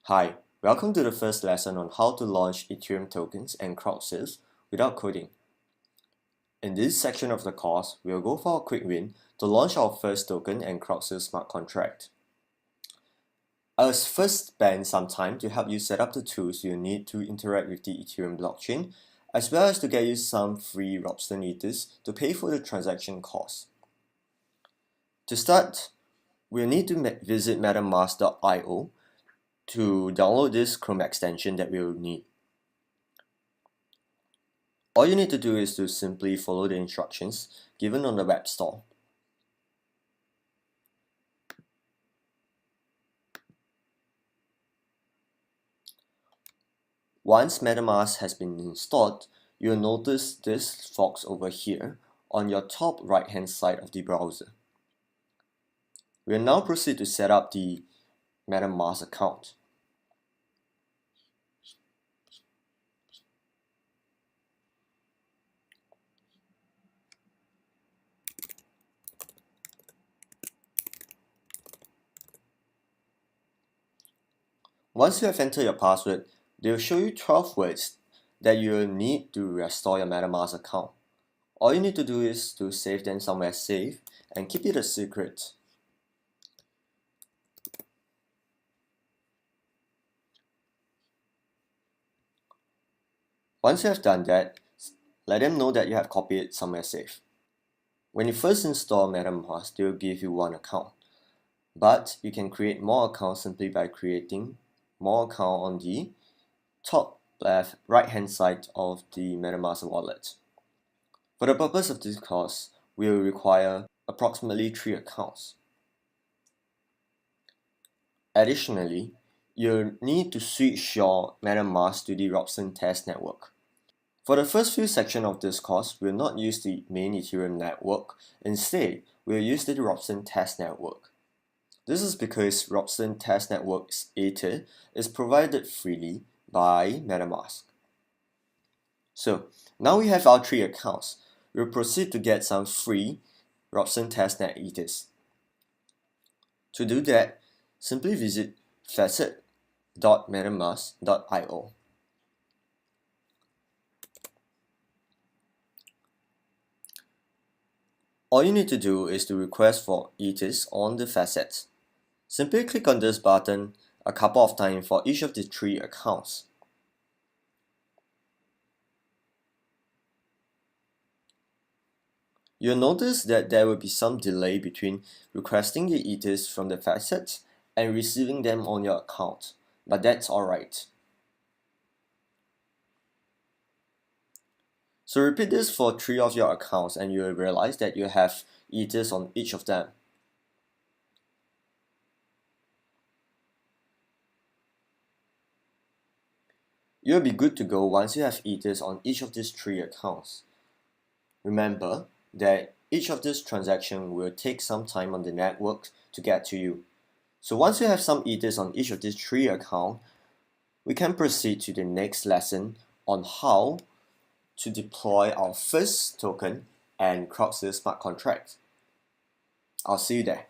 Hi, welcome to the first lesson on how to launch Ethereum tokens and crowdsales without coding. In this section of the course, we'll go for a quick win to launch our first token and crowdsale smart contract. I'll first spend some time to help you set up the tools you need to interact with the Ethereum blockchain, as well as to get you some free Ropsten ethers to pay for the transaction costs. To start, we'll need to visit metamask.io to download this Chrome extension that we'll need. All you need to do is to simply follow the instructions given on the web store. Once Metamask has been installed, you'll notice this box over here on your top right hand side of the browser. We'll now proceed to set up the Metamask account. Once you have entered your password, they will show you 12 words that you will need to restore your Metamask account. All you need to do is to save them somewhere safe and keep it a secret. Once you have done that, let them know that you have copied it somewhere safe. When you first install Metamask, they will give you one account. But you can create more accounts simply by creating more account on the top left right hand side of the Metamask wallet. For the purpose of this course, we will require approximately 3 accounts. Additionally, you'll need to switch your Metamask to the Ropsten test network. For the first few sections of this course, we'll not use the main Ethereum network. Instead, we'll use the Ropsten test network. This is because Ropsten test network's Ether is provided freely by Metamask. So, now we have our 3 accounts. We'll proceed to get some free Ropsten testnet ethers. To do that, simply visit facet.metamask.io. All you need to do is to request for ethers on the facet. Simply click on this button a couple of times for each of the 3 accounts. You'll notice that there will be some delay between requesting the ethers from the facet and receiving them on your account, but that's alright. So repeat this for 3 of your accounts and you will realize that you have ethers on each of them. You'll be good to go once you have ethers on each of these 3 accounts. Remember that each of these transactions will take some time on the network to get to you. So once you have some ethers on each of these 3 accounts, we can proceed to the next lesson on how to deploy our first token and crowdsale smart contract. I'll see you there.